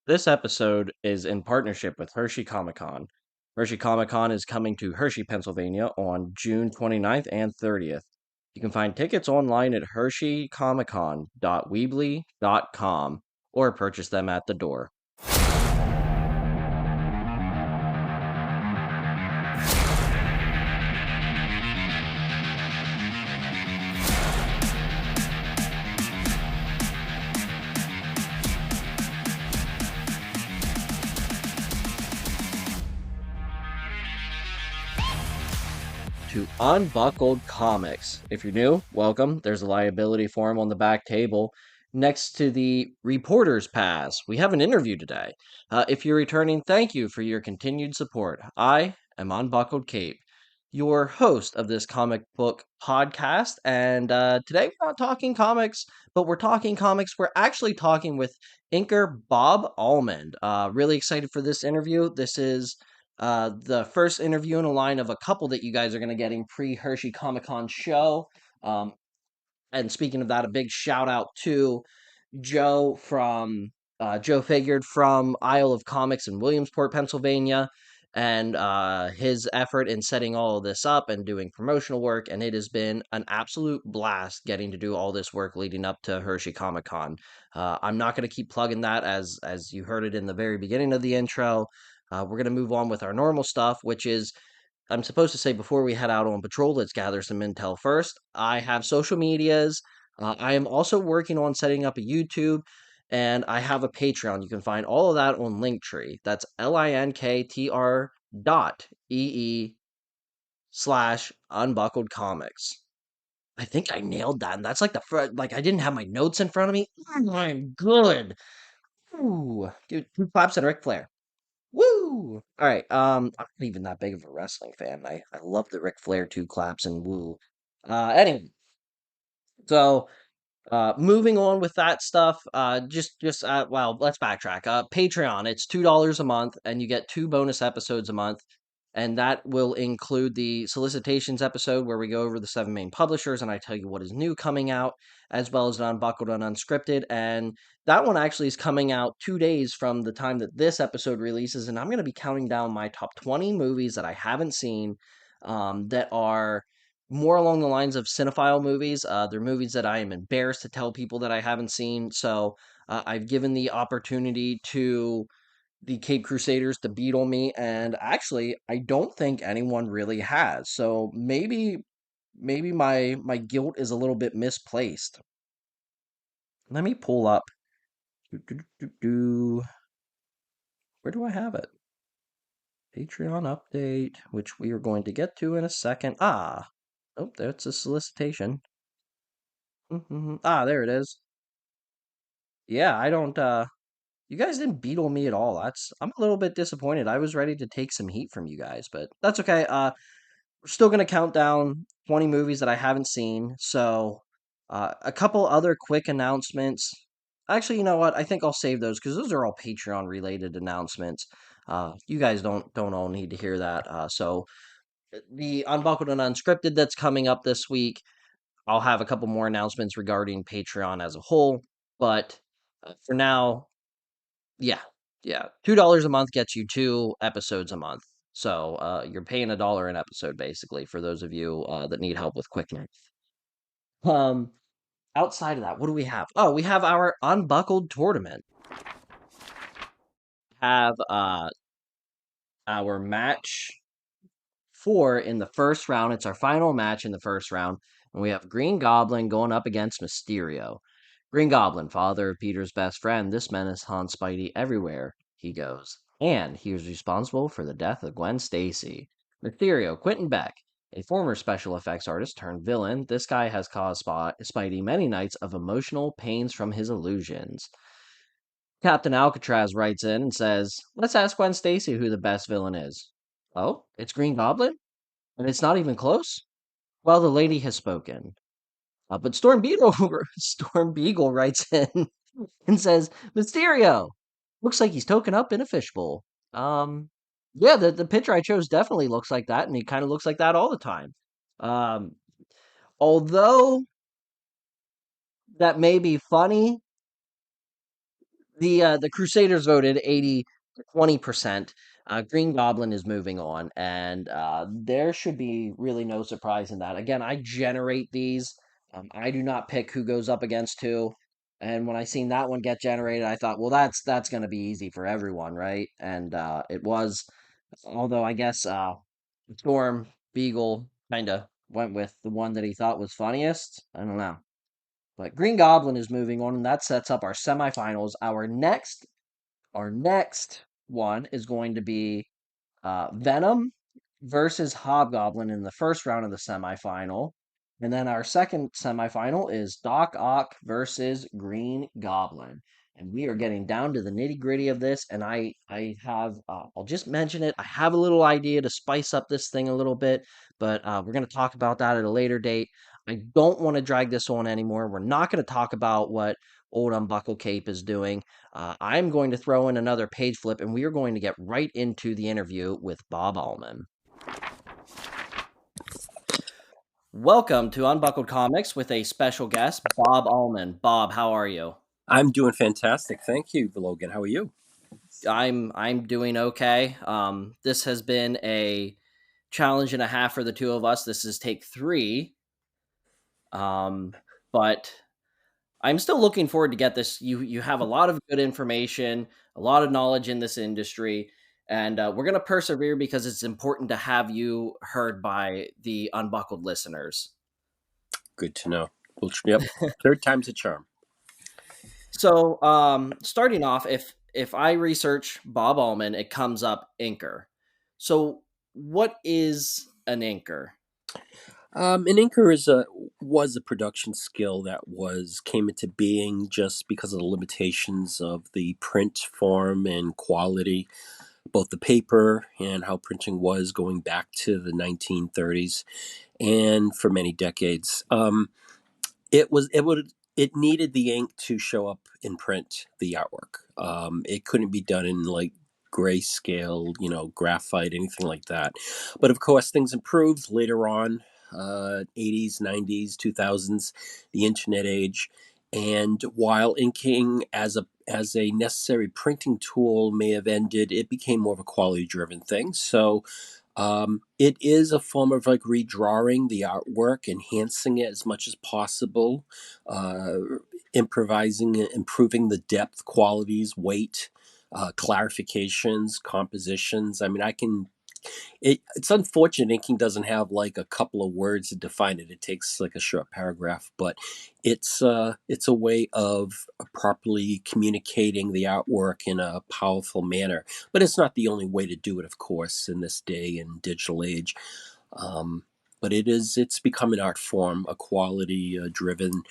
This episode is in partnership with Hershey Comic Con. Hershey Comic Con is coming to Hershey, Pennsylvania on June 29th and 30th. You can find tickets online at hersheycomiccon.weebly.com or purchase them at the door. To Unbuckled Comics. If you're new, welcome. There's a liability form on the back table. Next to the Reporter's Pass, we have an interview today. If you're returning, thank you for your continued support. I am Unbuckled Cape, your host of this comic book podcast. And today we're not talking comics, but we're talking comics. We're actually talking with inker Bob Almond. Really excited for this interview. This is the first interview in a line of a couple that you guys are going to get in pre Hershey Comic Con show. Um, and speaking of that, a big shout out to Joe from Joe Figured from Isle of Comics in Williamsport, Pennsylvania, and his effort in setting all of this up and doing promotional work. And it has been an absolute blast getting to do all this work leading up to Hershey Comic Con. I'm not going to keep plugging that as you heard it in the very beginning of the intro. We're going to move on with our normal stuff, which is I'm supposed to say before we head out on patrol, let's gather some intel first. I have social medias. I am also working on setting up a YouTube, and I have a Patreon. You can find all of that on Linktree. That's linktr.ee/unbuckled comics. I think I nailed that. And that's like the first, like I didn't have my notes in front of me. I'm good. Ooh, give two claps and Ric Flair. Woo! All right. I'm not even that big of a wrestling fan. I love the Ric Flair two claps and woo. Anyway, so moving on with that stuff. Well, let's backtrack. Patreon. It's $2 a month, and you get two bonus episodes a month, and that will include the solicitations episode where we go over the seven main publishers and I tell you what is new coming out, as well as an unbuckled and unscripted. And that one actually is coming out 2 days from the time that this episode releases, and I'm going to be counting down my top 20 movies that I haven't seen, that are more along the lines of cinephile movies. They're movies that I am embarrassed to tell people that I haven't seen. So I've given the opportunity to the Cape Crusaders to beat on me, and actually, I don't think anyone really has. So maybe my guilt is a little bit misplaced. Let me pull up. Do, do, do, do. Where do I have it? Patreon update, which we are going to get to in a second. Oh, that's a solicitation. There it is. Yeah, I don't. You guys didn't beat on me at all. I'm a little bit disappointed. I was ready to take some heat from you guys, but that's okay. We're still gonna count down 20 movies that I haven't seen. So, a couple other quick announcements. Actually, you know what? I think I'll save those because those are all Patreon related announcements. You guys don't all need to hear that. The Unbuckled and Unscripted that's coming up this week. I'll have a couple more announcements regarding Patreon as a whole, but for now, yeah, yeah, $2 a month gets you two episodes a month. So you're paying $1 an episode basically for those of you that need help with QuickNet. Um, outside of that, what do we have? Oh, we have our Unbuckled tournament. Have our match four in the first round. It's our final match in the first round. And we have Green Goblin going up against Mysterio. Green Goblin, father of Peter's best friend, this menace haunts Spidey everywhere he goes. And he was responsible for the death of Gwen Stacy. Mysterio, Quentin Beck, a former special effects artist turned villain, this guy has caused Spidey many nights of emotional pains from his illusions. Captain Alcatraz writes in and says, let's ask Gwen Stacy who the best villain is. Oh, it's Green Goblin? And it's not even close? Well, the lady has spoken. But Storm Beetle, Storm Beagle writes in and says, Mysterio! Looks like he's token up in a fishbowl. Yeah, the picture I chose definitely looks like that, and he kind of looks like that all the time. Um, although that may be funny, The Crusaders voted 80 to 20%. Green Goblin is moving on, and there should be really no surprise in that. Again, I generate these. I do not pick who goes up against who. And when I seen that one get generated, I thought, well, that's going to be easy for everyone, right? And it was. Although I guess Storm Beagle kind of went with the one that he thought was funniest. I don't know. But Green Goblin is moving on, and that sets up our semifinals. Our next one is going to be Venom versus Hobgoblin in the first round of the semifinal. And then our second semifinal is Doc Ock versus Green Goblin. And we are getting down to the nitty gritty of this. And I have, I'll just mention it. I have a little idea to spice up this thing a little bit, but we're going to talk about that at a later date. I don't want to drag this on anymore. We're not going to talk about what Old Unbuckle Cape is doing. I'm going to throw in another page flip, and we are going to get right into the interview with Bob Almond. Welcome to Unbuckled Comics with a special guest, Bob Almond. Bob, how are you? I'm doing fantastic. Thank you, Logan. How are you? I'm doing okay. This has been a challenge and a half for the two of us. This is take three. But I'm still looking forward to get this. You have a lot of good information, a lot of knowledge in this industry, and we're gonna persevere because it's important to have you heard by the unbuckled listeners. Good to know. Yep. Third time's a charm. So, starting off, if I research Bob Almond, it comes up inker. So, what is an inker? An inker was a production skill that came into being just because of the limitations of the print form and quality, both the paper and how printing was going back to the 1930s and for many decades. It needed the ink to show up in print, the artwork. It couldn't be done in like grayscale, graphite, anything like that. But of course, things improved later on, 80s, 90s, 2000s, the internet age. And while inking as a necessary printing tool may have ended, it became more of a quality driven thing. So it is a form of like redrawing the artwork, enhancing it as much as possible, uh, improvising it, improving the depth, qualities, weight, clarifications, compositions. I mean, it's unfortunate inking doesn't have like a couple of words to define it. It takes like a short paragraph, but it's a way of properly communicating the artwork in a powerful manner. But it's not the only way to do it, of course, in this day and digital age. Um, but it's become an art form, a quality driven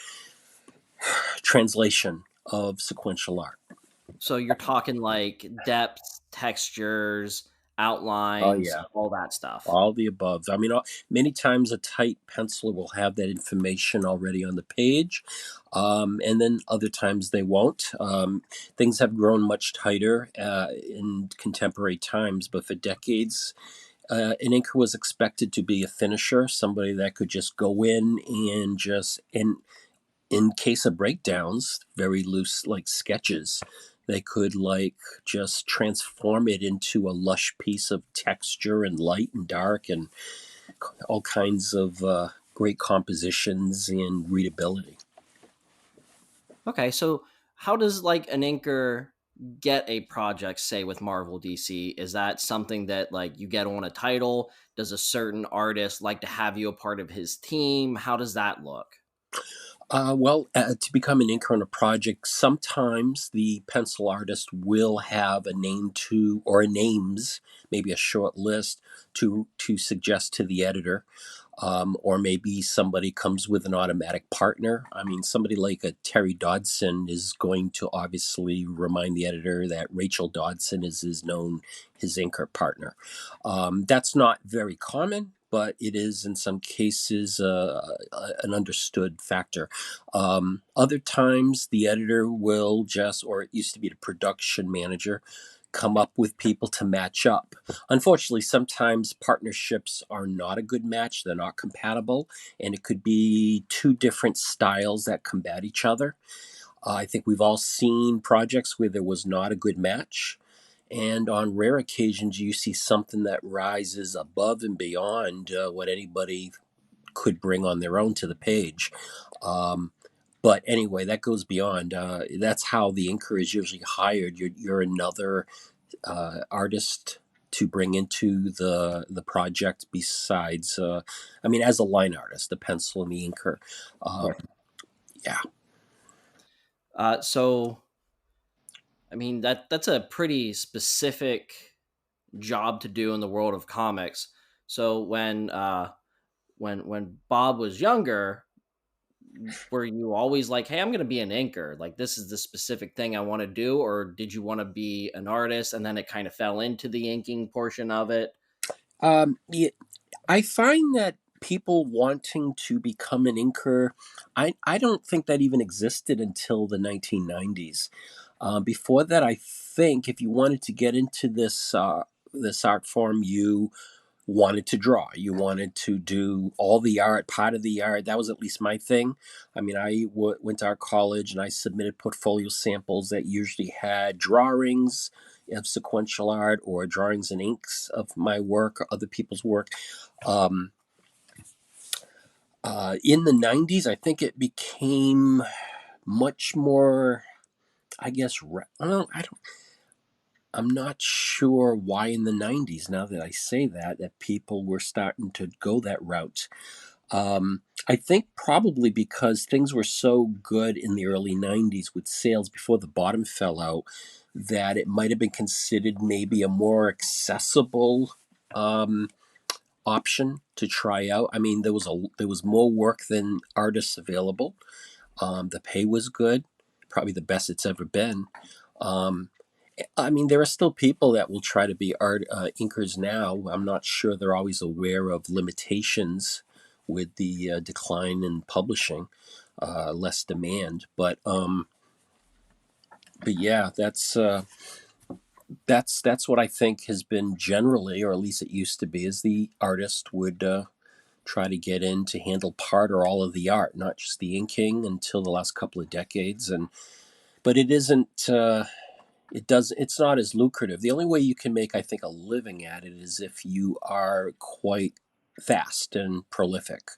translation of sequential art. So you're talking like depth, textures, Oh outlines, yeah. all that stuff. All the above. I mean, many times a tight pencil will have that information already on the page, and then other times they won't. Things have grown much tighter in contemporary times, but for decades, an inker was expected to be a finisher, somebody that could just go in and just in case of breakdowns, very loose like sketches, they could like just transform it into a lush piece of texture and light and dark and all kinds of great compositions and readability. Okay, so how does like an inker get a project, say with Marvel DC? Is that something that like you get on a title? Does a certain artist like to have you a part of his team? How does that look? To become an inker on a project, sometimes the pencil artist will have a name to or names, maybe a short list to suggest to the editor. Or maybe somebody comes with an automatic partner. I mean, somebody like a Terry Dodson is going to obviously remind the editor that Rachel Dodson is his inker partner. That's not very common, but it is in some cases an understood factor. Other times, the editor will just, or it used to be the production manager, come up with people to match up. Unfortunately, sometimes partnerships are not a good match, they're not compatible, and it could be two different styles that combat each other. I think we've all seen projects where there was not a good match. And on rare occasions, you see something that rises above and beyond what anybody could bring on their own to the page. Um, but anyway, that goes beyond. That's how the inker is usually hired. You're another artist to bring into the project besides, I mean, as a line artist, the pencil and the inker. Um, Sure. yeah. So I mean that's a pretty specific job to do in the world of comics. So when Bob was younger, were you always like, "Hey, I'm going to be an inker. Like this is the specific thing I want to do," or did you want to be an artist and then it kind of fell into the inking portion of it? Yeah, I find that people wanting to become an inker, I don't think that even existed until the 1990s. Before that, I think if you wanted to get into this art form, you wanted to draw. You wanted to do all the art, part of the art. That was at least my thing. I mean, went to art college and I submitted portfolio samples that usually had drawings of sequential art or drawings and inks of my work or other people's work. Um, in the 90s, I think it became much more, I guess, I'm not sure why in the 90s, now that I say that, that people were starting to go that route. I think probably because things were so good in the early 90s with sales before the bottom fell out, that it might have been considered maybe a more accessible um, option to try out. I mean, there was more work than artists available. The pay was good, probably the best it's ever been. Um, I mean, there are still people that will try to be art inkers now. I'm not sure they're always aware of limitations with the decline in publishing, less demand. But yeah, that's what I think has been generally, or at least it used to be, is the artist would try to get in to handle part or all of the art, not just the inking, until the last couple of decades. And but it isn't. It's not as lucrative. The only way you can make, I think, a living at it is if you are quite fast and prolific.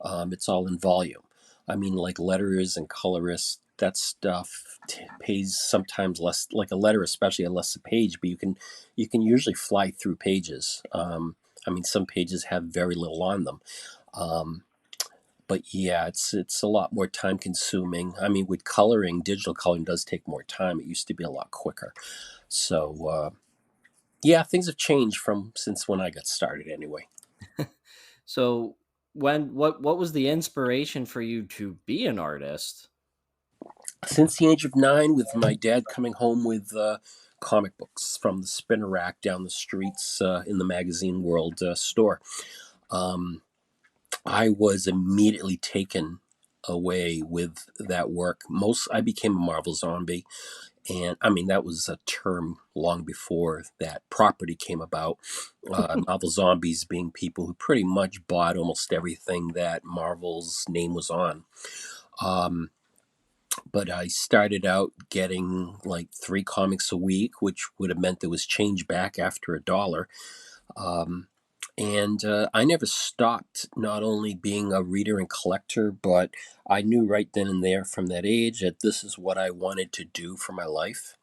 It's all in volume. I mean, like letterers and colorists, that stuff pays sometimes less. Like a letter, especially, a less a page, but you can usually fly through pages. I mean, some pages have very little on them. Um, but yeah, it's a lot more time consuming. I mean, with coloring, digital coloring does take more time. It used to be a lot quicker. So yeah, things have changed from since when I got started anyway. So what was the inspiration for you to be an artist? Since the age of 9, with my dad coming home with comic books from the spinner rack down the streets in the magazine world store, um, I was immediately taken away with that work. Most I became a Marvel zombie, and I mean that was a term long before that property came about. Marvel zombies being people who pretty much bought almost everything that Marvel's name was on. Um, but I started out getting like 3 comics a week, which would have meant there was change back after $1. Um, and I never stopped not only being a reader and collector, but I knew right then and there from that age that this is what I wanted to do for my life.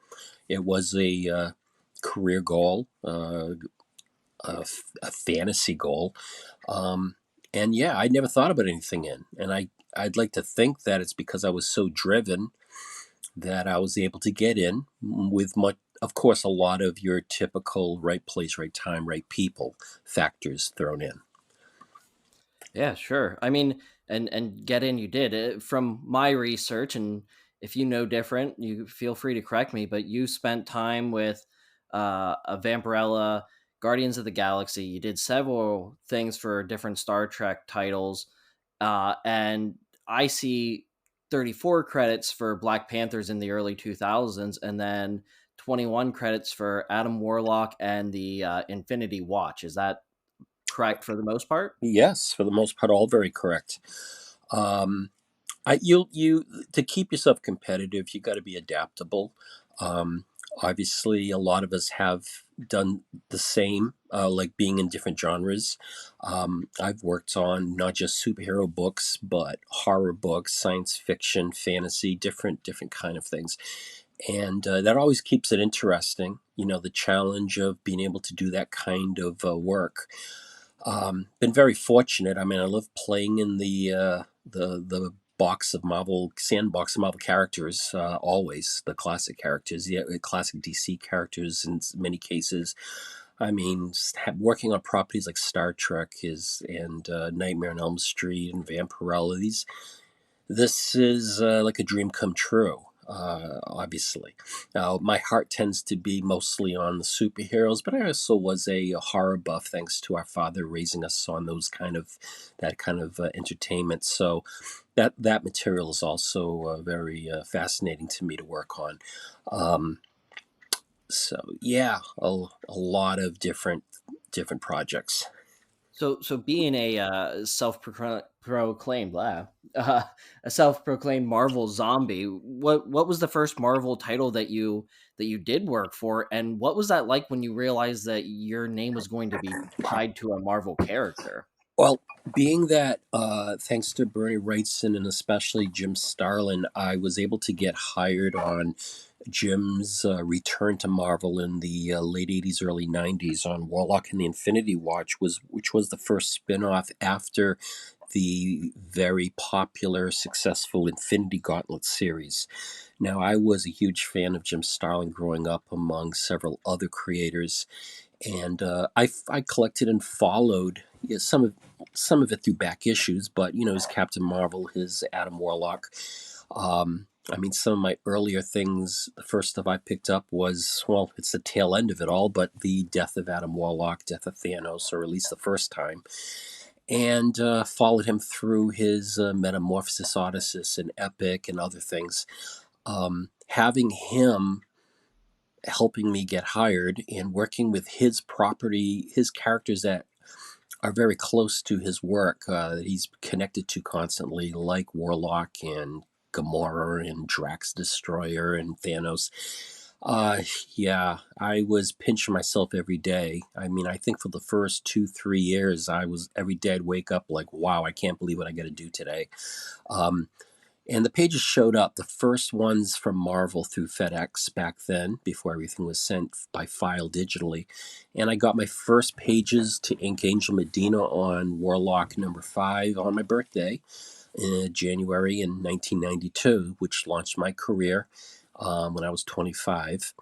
It was a career goal, a fantasy goal. Um, and yeah, I never thought about anything in. And I'd like to think that it's because I was so driven that I was able to get in with much, of course, a lot of your typical right place, right time, right people factors thrown in. Yeah, sure. I mean, and get in you did. From my research, and if you know different, you feel free to correct me, but you spent time with a Vampirella, Guardians of the Galaxy. You did several things for different Star Trek titles. And I see 34 credits for Black Panthers in the early 2000s, and then 21 credits for Adam Warlock and the Infinity Watch. Is that correct for the most part? Yes, for the most part, all very correct. Um, You to keep yourself competitive, you got to be adaptable. Um, Obviously, a lot of us have done the same, like being in different genres. I've worked on not just superhero books, but horror books, science fiction, fantasy, different kind of things, and that always keeps it interesting. You know, the challenge of being able to do that kind of work. Been very fortunate. I mean, I love playing in the box of Marvel sandbox of Marvel characters. Always the classic characters, yeah, classic DC characters in many cases. I mean, working on properties like Star Trek is and Nightmare on Elm Street and Vampirella. This is like a dream come true. Obviously, now my heart tends to be mostly on the superheroes, but I also was a horror buff thanks to our father raising us on that kind of entertainment. So that material is also very fascinating to me to work on. Um, so yeah, a lot of different projects. So being a self-proclaimed uh, a self-proclaimed Marvel zombie, what was the first Marvel title that you did work for, and what was that like when you realized that your name was going to be tied to a Marvel character? Well, being that thanks to Bernie Wrightson and especially Jim Starlin, I was able to get hired on Jim's return to Marvel in the late '80s, early '90s on Warlock and the Infinity Watch, which was the first spin-off after the very popular, successful Infinity Gauntlet series. Now, I was a huge fan of Jim Starlin growing up, among several other creators, and I collected and followed, yeah, some of it through back issues, but you know, his Captain Marvel, his Adam Warlock. I mean, some of my earlier things, the first stuff I picked up was, well, it's the tail end of it all, but the death of Adam Warlock, death of Thanos, or at least the first time, and followed him through his Metamorphosis Odysseus and Epic and other things. Having him helping me get hired and working with his property, his characters that are very close to his work that he's connected to constantly, like Warlock and Gamora and Drax Destroyer and Thanos. Uh, yeah, I was pinching myself every day. I mean, I think for the first 2, 3 years, I was every day I'd wake up like, wow, I can't believe what I got to do today. Um, and the pages showed up, the first ones from Marvel through FedEx back then, before everything was sent by file digitally. And I got my first pages to Ink Angel Medina on Warlock number 5 on my birthday in January in 1992, which launched my career when I was 25.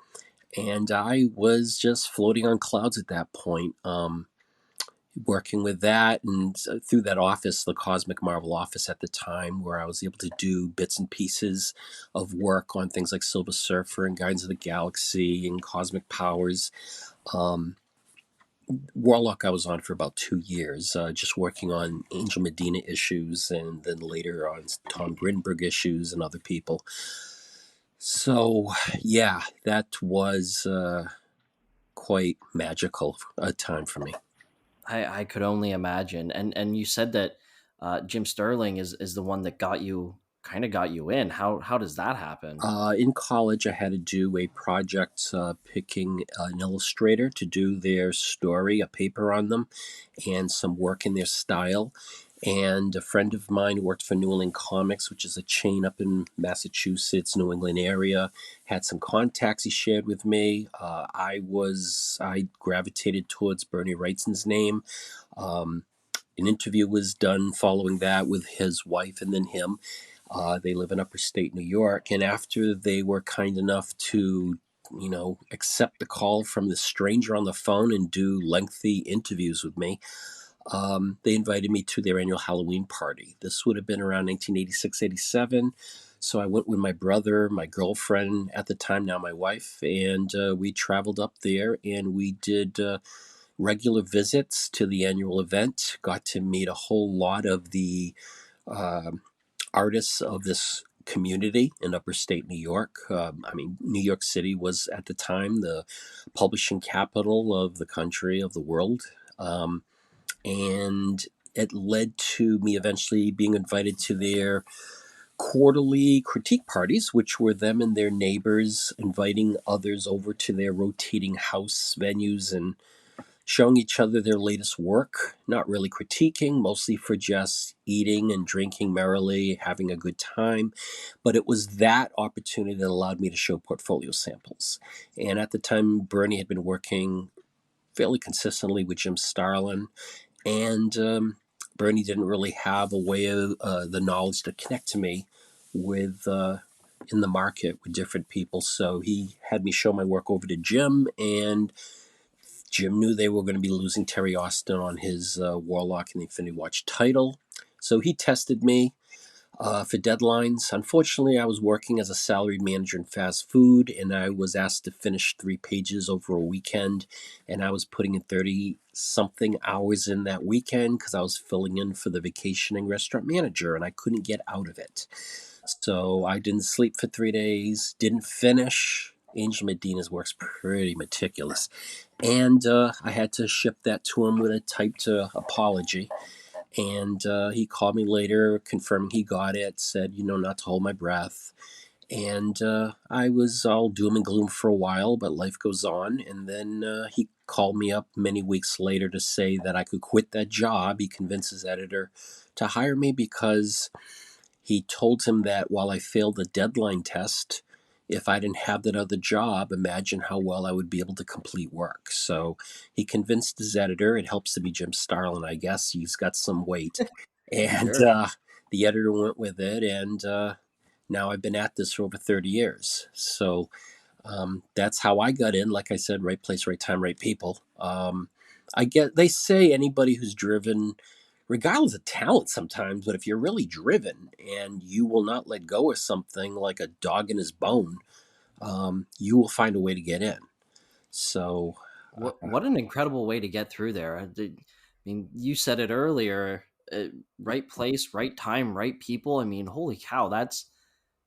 And I was just floating on clouds at that point. Working with that and through that office, the Cosmic Marvel office at the time, where I was able to do bits and pieces of work on things like Silver Surfer and Guardians of the Galaxy and Cosmic Powers. Um, Warlock, I was on for about 2 years, just working on Angel Medina issues and then later on Tom Grinberg issues and other people. So, yeah, that was quite magical a time for me. I could only imagine. And you said that Jim Sterling is the one that got you in. How does that happen? In college, I had to do a project picking an illustrator to do their story, a paper on them, and some work in their style. And a friend of mine who worked for New England Comics, which is a chain up in Massachusetts, New England area, had some contacts he shared with me. I gravitated towards Bernie Wrightson's name. Um, an interview was done following that with his wife and then him. They live in upper state New York. And after they were kind enough to, you know, accept the call from the stranger on the phone and do lengthy interviews with me, they invited me to their annual Halloween party. This would have been around 1986, 87. So I went with my brother, my girlfriend at the time, now my wife, and we traveled up there and we did regular visits to the annual event. Got to meet a whole lot of the uh, artists of this community in upper state New York. I mean, New York City was at the time the publishing capital of the country, of the world. And it led to me eventually being invited to their quarterly critique parties, which were them and their neighbors inviting others over to their rotating house venues and showing each other their latest work, not really critiquing, mostly for just eating and drinking merrily, having a good time. But it was that opportunity that allowed me to show portfolio samples. And at the time, Bernie had been working fairly consistently with Jim Starlin, and Bernie didn't really have a way of the knowledge to connect to me with in the market with different people. So he had me show my work over to Jim, and Jim knew they were going to be losing Terry Austin on his Warlock and the Infinity Watch title. So he tested me for deadlines. Unfortunately, I was working as a salaried manager in fast food, and I was asked to finish 3 pages over a weekend. And I was putting in 30 something hours in that weekend because I was filling in for the vacationing restaurant manager, and I couldn't get out of it. So I didn't sleep for 3 days, didn't finish. Angel Medina's work's pretty meticulous. And I had to ship that to him with a typed apology. And he called me later, confirming he got it, said, not to hold my breath. And I was all doom and gloom for a while, but life goes on. And then he called me up many weeks later to say that I could quit that job. He convinced his editor to hire me because he told him that while I failed the deadline test, if I didn't have that other job, imagine how well I would be able to complete work. So he convinced his editor. It helps to be Jim Starlin, I guess. He's got some weight. And Sure. the editor went with it. And now I've been at this for over 30 years. So that's how I got in. Like I said, right place, right time, right people. I get they say anybody who's driven, regardless of talent sometimes, but if you're really driven and you will not let go of something like a dog in his bone, you will find a way to get in. So, What an incredible way to get through there. I mean, you said it earlier. Right place, right time, right people. I mean, holy cow, that's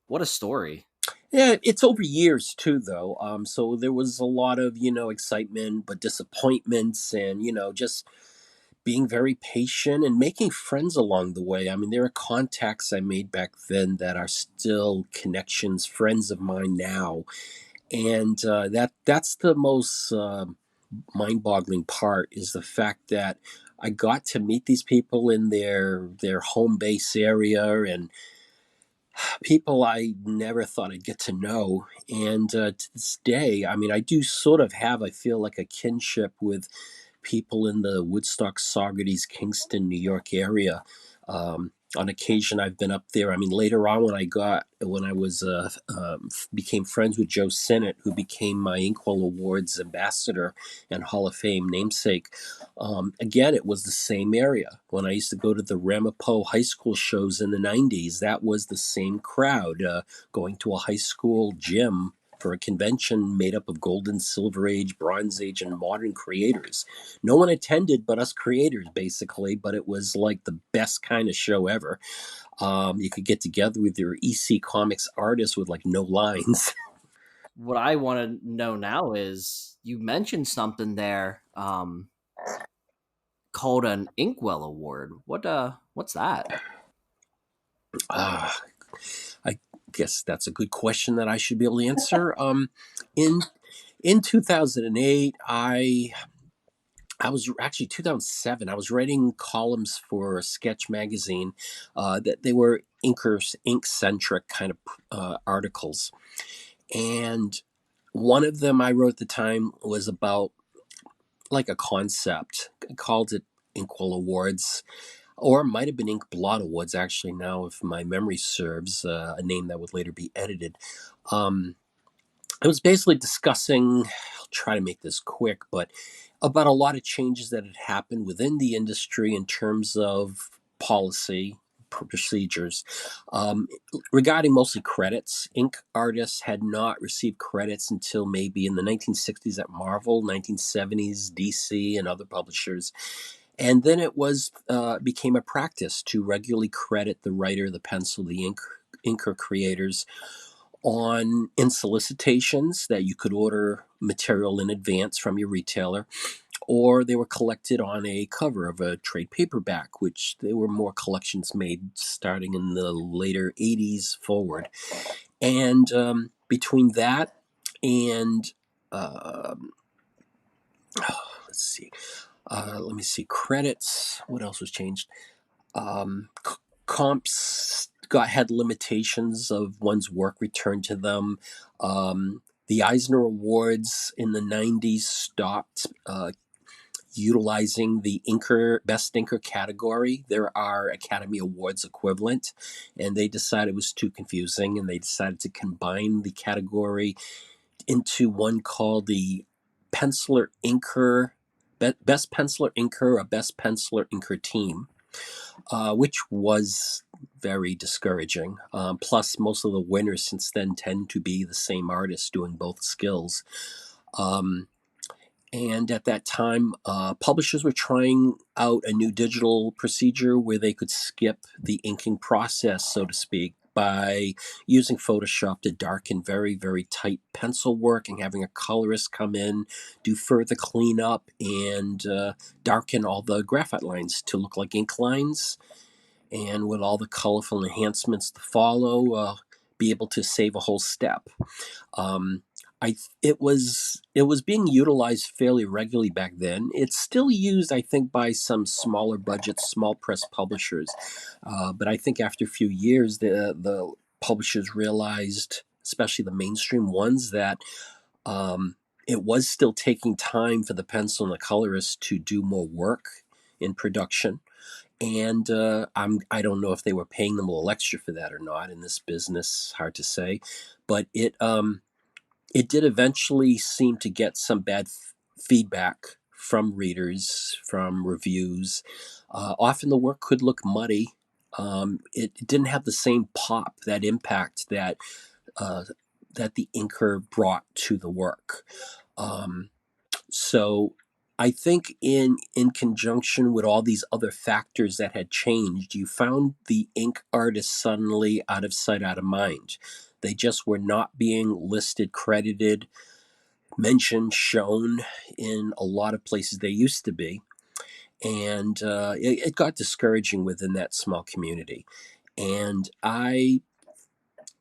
what a story. yeah, it's over years too, though. So there was a lot of excitement, but disappointments, and just being very patient and making friends along the way. I mean, there are contacts I made back then that are still connections, friends of mine now, and that's the most mind-boggling part is the fact that I got to meet these people in their home base area and people I never thought I'd get to know. And to this day, I mean, I do sort of have, I feel like a kinship with people in the Woodstock, Saugerties, Kingston, New York area. On occasion, I've been up there. I mean, later on, when I was became friends with Joe Sinnott, who became my Inkwell Awards ambassador and Hall of Fame namesake. Again, it was the same area. When I used to go to the Ramapo high school shows in the '90s, that was the same crowd going to a high school gym for a convention made up of Golden, Silver Age, Bronze Age, and modern creators. No one attended but us creators, basically, but it was like the best kind of show ever. You could get together with your EC Comics artists with like no lines. What I want to know now is you mentioned something there called an Inkwell Award. What's that? uh, I guess that's a good question that I should be able to answer. In in 2008, I was actually 2007. I was writing columns for Sketch magazine. That they were ink centric kind of articles, and one of them I wrote at the time was about like a concept. I called it Inkwell Awards, or it might have been Ink Blot Awards. Actually, now if my memory serves, a name that would later be edited. Um, it was basically discussing, I'll try to make this quick, but about a lot of changes that had happened within the industry in terms of policy procedures um, regarding mostly credits. Ink artists had not received credits until maybe in the 1960s at Marvel, 1970s DC, and other publishers. And then it was became a practice to regularly credit the writer, the pencil, the inker creators on in solicitations that you could order material in advance from your retailer, or they were collected on a cover of a trade paperback, which there were more collections made starting in the later 80s forward. And between that and um, let's see, let me see, credits. What else was changed? Comps got had limitations of one's work returned to them. The Eisner Awards in the 90s stopped utilizing the best inker category. There are Academy Awards equivalent, and they decided it was too confusing, and they decided to combine the category into one called the Penciler Inker, Best Penciler Inker, or Best Penciler Inker Team, which was very discouraging. Plus, most of the winners since then tend to be the same artist doing both skills. Um, and at that time, publishers were trying out a new digital procedure where they could skip the inking process, so to speak, by using Photoshop to darken very, very tight pencil work and having a colorist come in, do further cleanup, and darken all the graphite lines to look like ink lines. And with all the colorful enhancements to follow, be able to save a whole step. Um, it was being utilized fairly regularly back then. It's still used, I think, by some smaller budget, small press publishers. But I think after a few years, the publishers realized, especially the mainstream ones, that it was still taking time for the pencil and the colorist to do more work in production. And I don't know if they were paying them a little extra for that or not in this business. Hard to say, but it did eventually seem to get some bad feedback from readers, from reviews. Often the work could look muddy. It didn't have the same pop, that impact uh, that the inker brought to the work. Um, so I think in conjunction with all these other factors that had changed, you found the ink artists suddenly out of sight, out of mind. They just were not being listed, credited, mentioned, shown in a lot of places they used to be. And it got discouraging within that small community. And I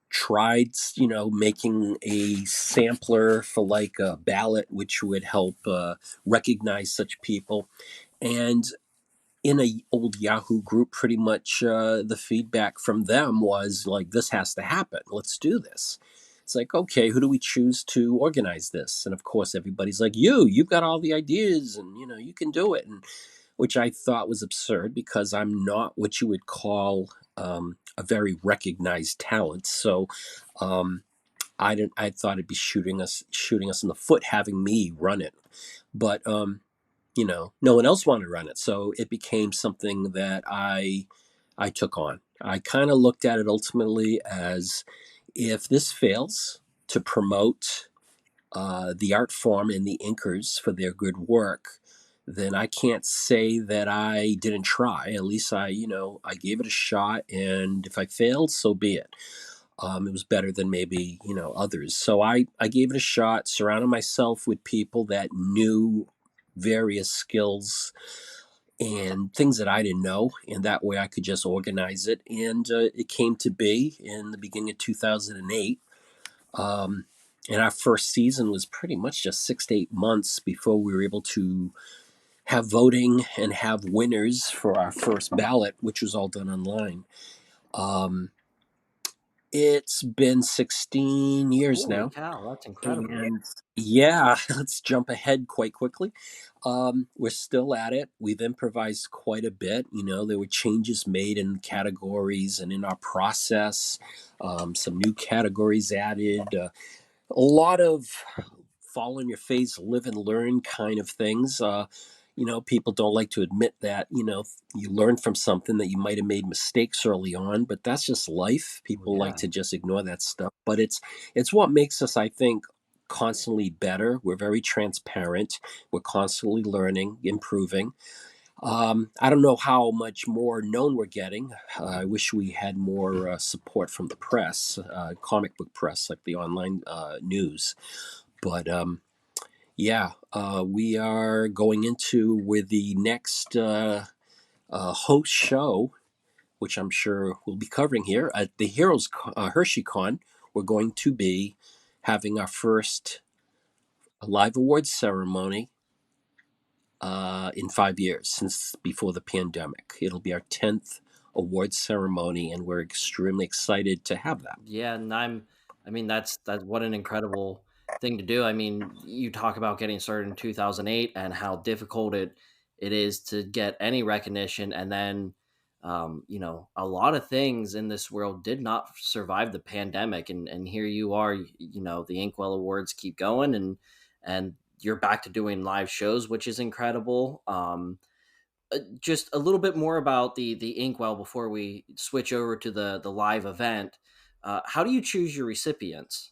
tried, making a sampler for like a ballot, which would help recognize such people. And in a old Yahoo group, pretty much the feedback from them was like, "This has to happen. Let's do this." It's like, okay, who do we choose to organize this? And of course, everybody's like, You've got all the ideas, and you can do it." And which I thought was absurd because I'm not what you would call a very recognized talent. So I didn't. I thought it'd be shooting us in the foot having me run it, but no one else wanted to run it, so it became something that I took on. I kind of looked at it ultimately as, if this fails to promote the art form and the inkers for their good work, then I can't say that I didn't try. At least I gave it a shot, and if I failed, so be it. It was better than maybe others. So I gave it a shot, surrounded myself with people that knew various skills and things that I didn't know, and that way I could just organize it. And it came to be in the beginning of 2008. Um, and our first season was pretty much just 6 to 8 months before we were able to have voting and have winners for our first ballot, which was all done online. Um, it's been 16 years Holy now. cow, that's incredible. And yeah, let's jump ahead quite quickly. We're still at it. We've improvised quite a bit. There were changes made in categories and in our process, some new categories added, a lot of fall on your face, live and learn kind of things. People don't like to admit that, you learn from something that you might have made mistakes early on, but that's just life. Oh, People like yeah. to just ignore that stuff. But it's what makes us, I think, constantly better. We're very transparent. We're constantly learning, improving. I don't know how much more known we're getting. I wish we had more support from the press, comic book press, like the online news. But Yeah, we are going into with the next host show, which I'm sure we'll be covering here at the Hershey Con. We're going to be having our first live awards ceremony in 5 years since before the pandemic. It'll be our 10th awards ceremony, and we're extremely excited to have that. Yeah, and I mean, that's what an incredible thing to do. I mean, you talk about getting started in 2008 and how difficult it is to get any recognition, and then a lot of things in this world did not survive the pandemic, and here you are, the Inkwell Awards keep going, and you're back to doing live shows, which is incredible. Just a little bit more about the Inkwell before we switch over to the live event. How do you choose your recipients?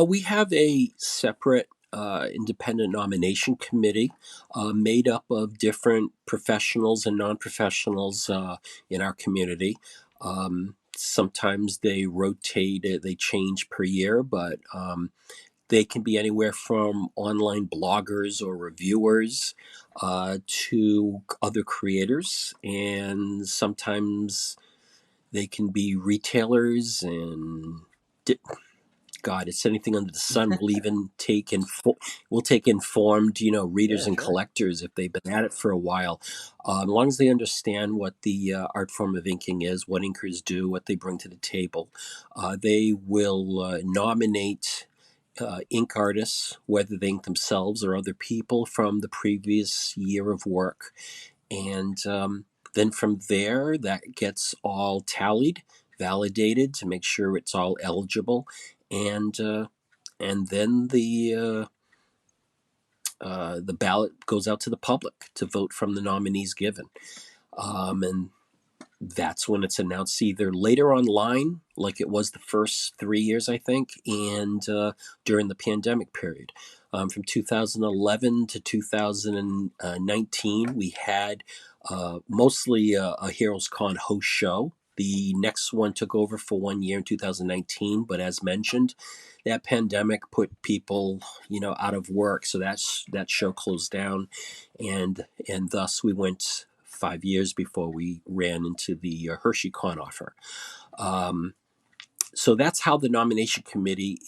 We have a separate independent nomination committee made up of different professionals and non professionals in our community. Sometimes they rotate, they change per year, but they can be anywhere from online bloggers or reviewers to other creators. And sometimes they can be retailers and God, it's anything under the sun. We'll take informed, readers Yeah, and sure. collectors if they've been at it for a while. As long as they understand what the art form of inking is, what inkers do, what they bring to the table, they will nominate ink artists, whether they ink themselves or other people from the previous year of work, and then from there, that gets all tallied, validated to make sure it's all eligible, and uh, and then the ballot goes out to the public to vote from the nominees given, and that's when it's announced either later online, like it was the first 3 years, I think, and during the pandemic period. From 2011 to 2019, we had mostly a Heroes Con host show. The next one took over for 1 year in 2019, but as mentioned, that pandemic put people, out of work, so that show closed down, and thus we went 5 years before we ran into the Hershey Con offer. Um, so that's how the nomination committee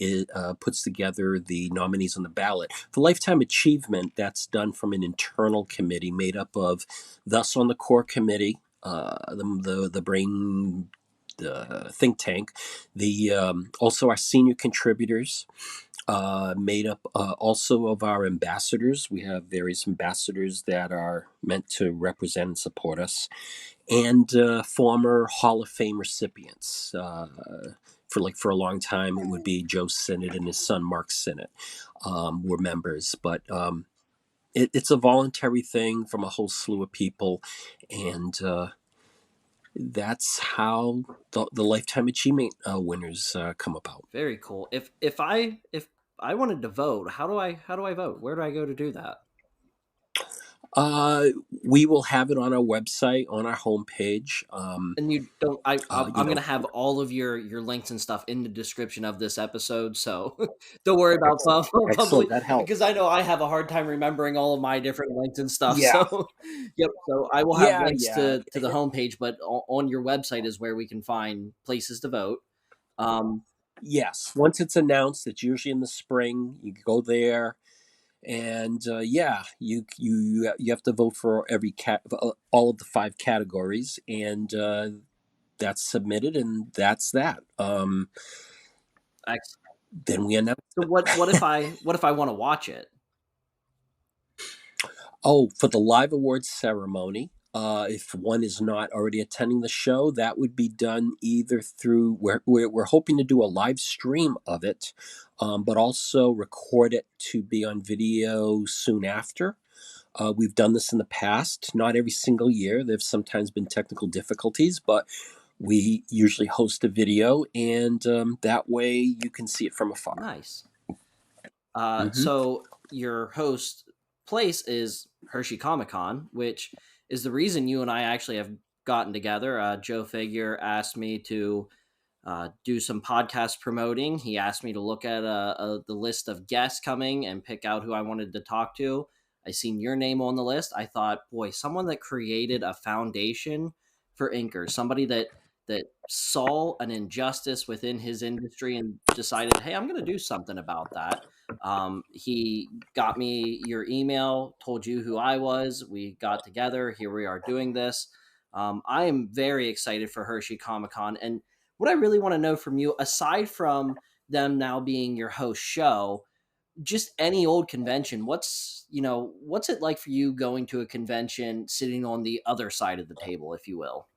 puts together the nominees on the ballot. For lifetime achievement, that's done from an internal committee made up of thus on the core committee, the brain, the think tank, the also our senior contributors, made up also of our ambassadors. We have various ambassadors that are meant to represent and support us, and former Hall of Fame recipients. For a long time, it would be Joe Sinnott and his son Mark Sinnott were members, but it's a voluntary thing from a whole slew of people, and that's how the lifetime achievement winners come about. Very cool. If I wanted to vote, how do I vote? Where do I go to do that? Uh, we will have it on our website, on our homepage. And you don't Uh, you I'm know, gonna have all of your links and stuff in the description of this episode, so don't worry about excellent. public, That because helps. I know I have a hard time remembering all of my different links and stuff. Yeah, So yep, so I will have yeah, links yeah. to the homepage, but on your website is where we can find places to vote. Um, Yes, once it's announced, it's usually in the spring. You go there, and yeah, you have to vote for all of the five categories, and that's submitted, and that's that. ex- Then we announce. so what if I want to watch it? Oh, for the live awards ceremony, if one is not already attending the show, that would be done either through we're hoping to do a live stream of it, but also record it to be on video soon after. We've done this in the past, not every single year. There's sometimes been technical difficulties, but we usually host a video, and that way you can see it from afar. Nice. Hmm. So your host place is Hershey Comic Con, which is the reason you and I actually have gotten together. Joe Figure asked me to do some podcast promoting. He asked me to look at the list of guests coming and pick out who I wanted to talk to. I seen your name on the list. I thought, boy, someone that created a foundation for inkers, somebody that saw an injustice within his industry and decided, hey, I'm going to do something about that. He got me your email, told you who I was. We got together. Here we are doing this. I am very excited for Hershey Comic Con. And what I really want to know from you, aside from them now being your host show, just any old convention, what's it like for you going to a convention, sitting on the other side of the table, if you will?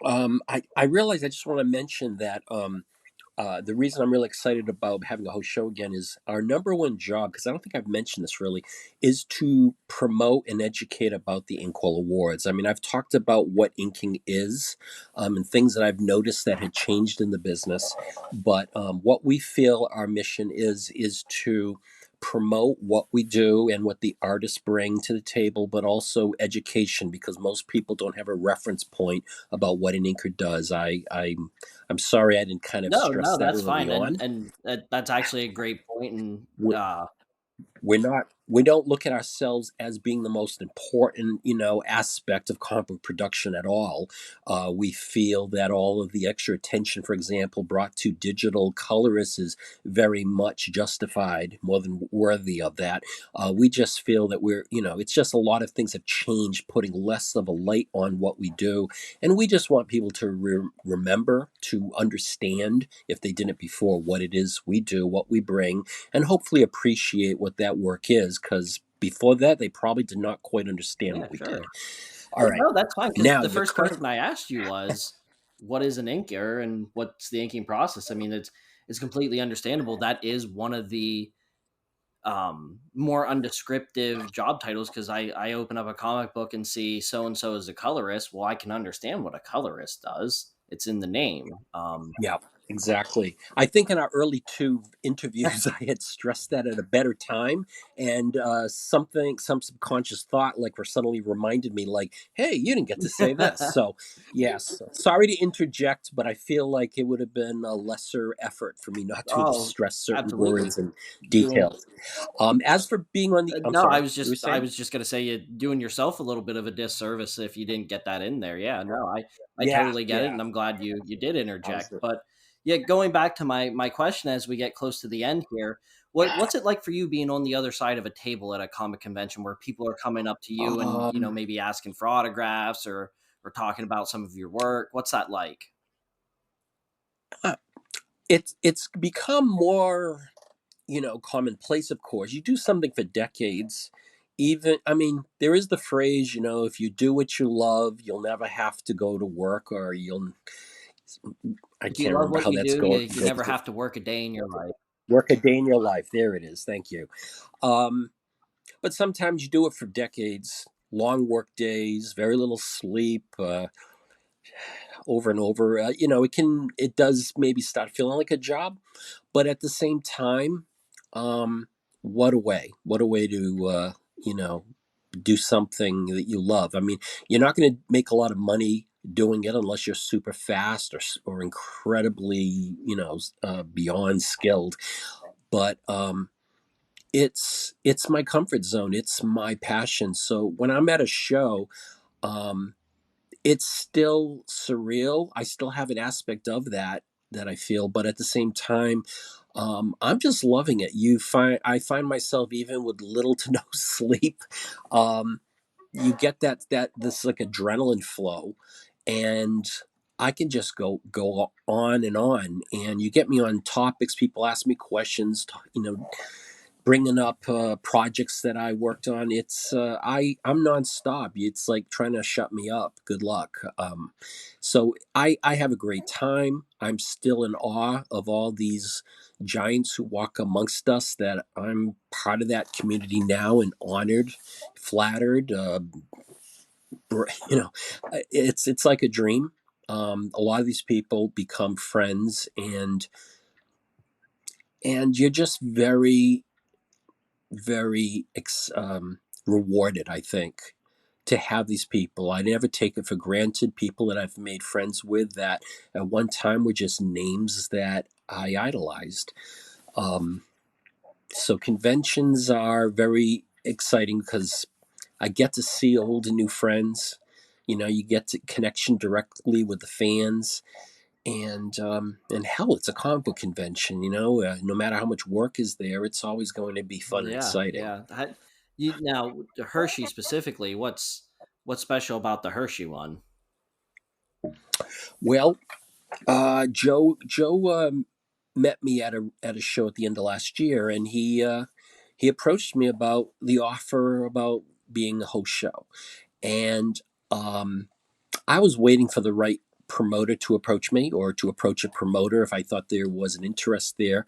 I realize I just want to mention that the reason I'm really excited about having a host show again is our number one job, because I don't think I've mentioned this really, is to promote and educate about the Inkwell Awards. I mean, I've talked about what inking is, and things that I've noticed that had changed in the business. But what we feel our mission is to promote what we do and what the artists bring to the table, but also education, because most people don't have a reference point about what an inker does. I'm sorry I didn't kind of No, stress no, that that's early fine, and on. that's actually a great point, and We don't look at ourselves as being the most important, aspect of comic book production at all. We feel that all of the extra attention, for example, brought to digital colorists is very much justified, more than worthy of that. We just feel that it's just a lot of things have changed, putting less of a light on what we do, and we just want people to remember, to understand, if they didn't before, what it is we do, what we bring, and hopefully appreciate what that work is, because before that they probably did not quite understand yeah, what we did. sure. All right, No, that's fine because now the your first current. question I asked you was, "What is an inker and what's the inking process?" I mean, it's completely understandable. That is one of the more undescriptive job titles because I open up a comic book and see so and so is a colorist. Well, I can understand what a colorist does. It's in the name. Yeah, exactly. I think in our early two interviews, I had stressed that at a better time, and some subconscious thought, like, were suddenly reminded me, like, "Hey, you didn't get to say this." So, yes, sorry to interject, but I feel like it would have been a lesser effort for me not to have Oh, stressed certain absolutely. words and Doing details. As for being on the, I'm No, I sorry, was you were just I saying? was just gonna say you're doing yourself a little bit of a disservice if you didn't get that in there. Yeah, no, I Yeah, totally get it, yeah. and I'm glad you did I was. interject. But yeah, going back to my question as we get close to the end here, what's it like for you being on the other side of a table at a comic convention where people are coming up to you and Um, maybe asking for autographs or talking about some of your work? What's that like? uh, it's become more, commonplace. Of course, you do something for decades. Even, I mean, there is the phrase, if you do what you love, you'll never have to go to work, or you'll. I If you can't love remember what how you that's do, going. you never have to work a day in your life. Work a day in your life. There it is. Thank you. Um, but sometimes you do it for decades. Long work days, very little sleep, over and over. It does maybe start feeling like a job, but at the same time, um, what a way to, you know, do something that you love. I mean, you're not going to make a lot of money doing it unless you're super fast or incredibly, beyond skilled. But it's my comfort zone. It's my passion. So when I'm at a show, um, it's still surreal. I still have an aspect of that I feel, but at the same time, I'm just loving it. I find myself, even with little to no sleep, um, you get that this like adrenaline flow, and I can just go on and on. And you get me on topics. People ask me questions. Bringing up projects that I worked on. I'm nonstop. It's like trying to shut me up. Good luck. So I have a great time. I'm still in awe of all these giants who walk amongst us. That I'm part of that community now, and honored, flattered. You know, it's like a dream. A lot of these people become friends, and you're just very, very rewarded, I think, to have these people. I never take it for granted. People that I've made friends with that at one time were just names that I idolized. Um, so conventions are very exciting because I get to see old and new friends. You know, you get to connection directly with the fans, and hell, it's a comic book convention. You know, no matter how much work is there, it's always going to be fun and Yeah, exciting. yeah. You now the Hershey specifically. What's special about the Hershey one? Well, Joe met me at a show at the end of last year, and he approached me about the offer about being a host show, and um, I was waiting for the right promoter to approach me or to approach a promoter if I thought there was an interest there.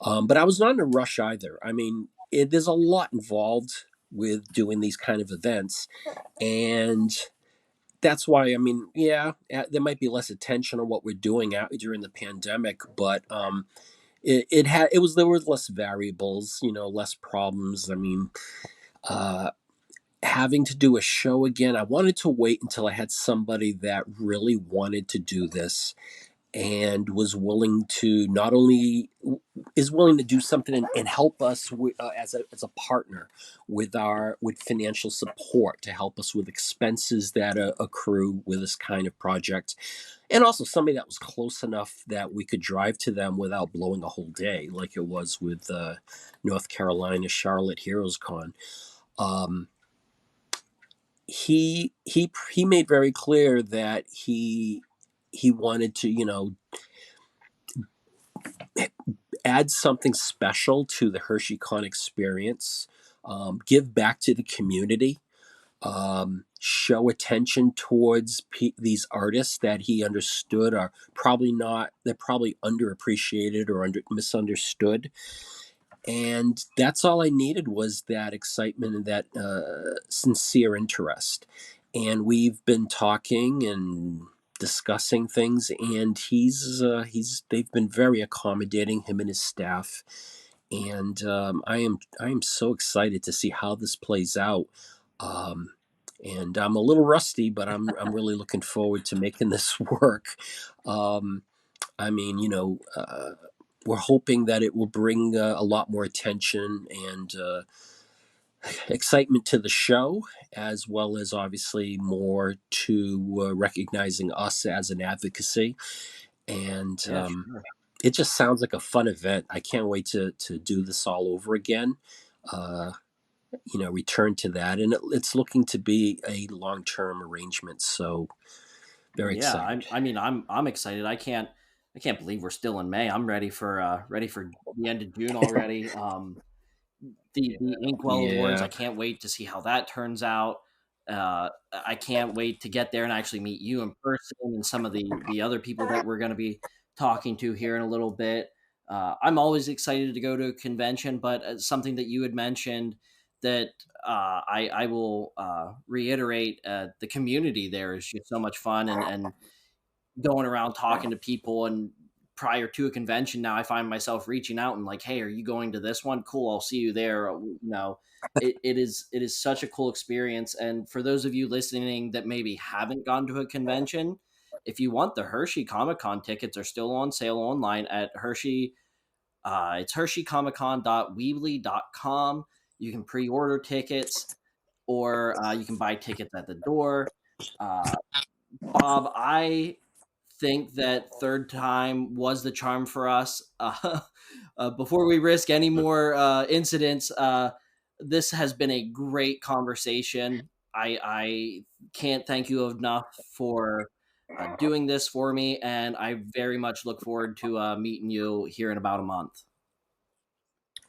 But I was not in a rush either. I mean, there's a lot involved with doing these kind of events. And that's why, I mean, yeah, there might be less attention on what we're doing out during the pandemic, but it was, there were less variables, you know, less problems. I mean, uh, having to do a show again, I wanted to wait until I had somebody that really wanted to do this and was willing to not only is willing to do something and help us as a partner with financial support to help us with expenses that accrue with this kind of project, and also somebody that was close enough that we could drive to them without blowing a whole day like it was with North Carolina Charlotte Heroes Con. um, he made very clear that he wanted to, you know, add something special to the HersheyCon experience, give back to the community, show attention towards these artists that he understood are probably not, they're probably underappreciated or misunderstood. And that's all I needed was that excitement and that sincere interest. And we've been talking and discussing things, and he's they've been very accommodating, him and his staff. And I am so excited to see how this plays out. Um, and I'm a little rusty, but I'm really looking forward to making this work. Um, I mean, you know, we're hoping that it will bring a lot more attention and excitement to the show, as well as obviously more to recognizing us as an advocacy. And Yeah, sure. it just sounds like a fun event. I can't wait to do this all over again. Uh, you know, return to that, and it's looking to be a long term arrangement. So very Yeah, excited. I mean, I'm excited. I can't believe we're still in May. I'm ready for the end of June already. The Inkwell Awards. I Yeah. can't wait to see how that turns out. I can't wait to get there and actually meet you in person and some of the other people that we're going to be talking to here in a little bit. I'm always excited to go to a convention, but something that you had mentioned that I will reiterate: the community there is just so much fun, and going around talking to people. And prior to a convention, now I find myself reaching out and like, hey, are you going to this one? Cool, I'll see you there. It is such a cool experience. And for those of you listening that maybe haven't gone to a convention, if you want, the Hershey Comic Con tickets are still on sale online at Hershey. It's hersheycomiccon.weebly.com. You can pre-order tickets, or you can buy tickets at the door. uh, Bob, I think that third time was the charm for us. Before we risk any more incidents, this has been a great conversation. I can't thank you enough for doing this for me, and I very much look forward to meeting you here in about a month.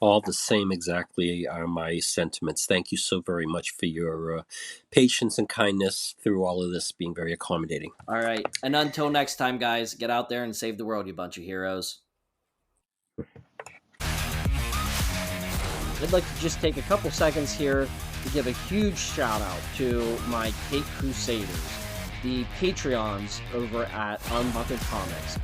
All the same exactly are my sentiments. Thank you so very much for your patience and kindness through all of this, being very accommodating. All right, and until next time, guys, get out there and save the world, you bunch of heroes. I'd like to just take a couple seconds here to give a huge shout out to my Cape Crusaders, the Patreons over at Unbuckled Comics.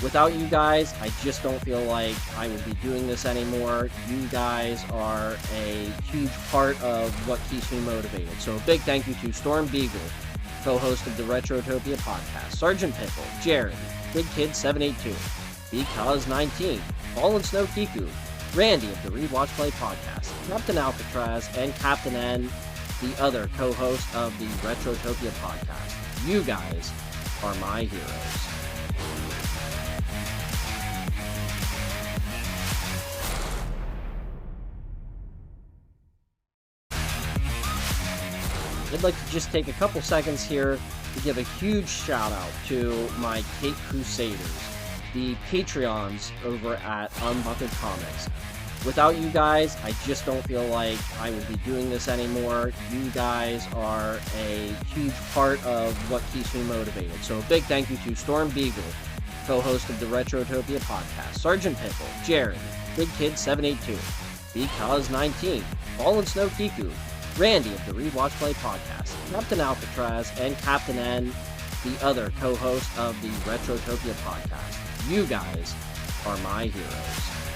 Without you guys, I just don't feel like I would be doing this anymore. You guys are a huge part of what keeps me motivated. So a big thank you to Storm Beagle, co-host of the Retrotopia podcast, Sergeant Pickle, Jared, Big Kid 782, Because 19, Fallen Snow Kiku, Randy of the Rewatch Play podcast, Captain Alcatraz, and Captain N, the other co-host of the Retrotopia podcast. You guys are my heroes. I'd like to just take a couple seconds here to give a huge shout out to my Cape Crusaders, the Patreons over at Unbuckled Comics. Without you guys, I just don't feel like I would be doing this anymore. You guys are a huge part of what keeps me motivated. So a big thank you to Storm Beagle, co-host of the Retrotopia podcast, Sergeant Pickle, Jared, Big Kid 782, Because 19, Fallen Snow Kiku, Randy of the Rewatch Play podcast, Captain Alcatraz, and Captain N, the other co-host of the Retrotopia podcast. You guys are my heroes.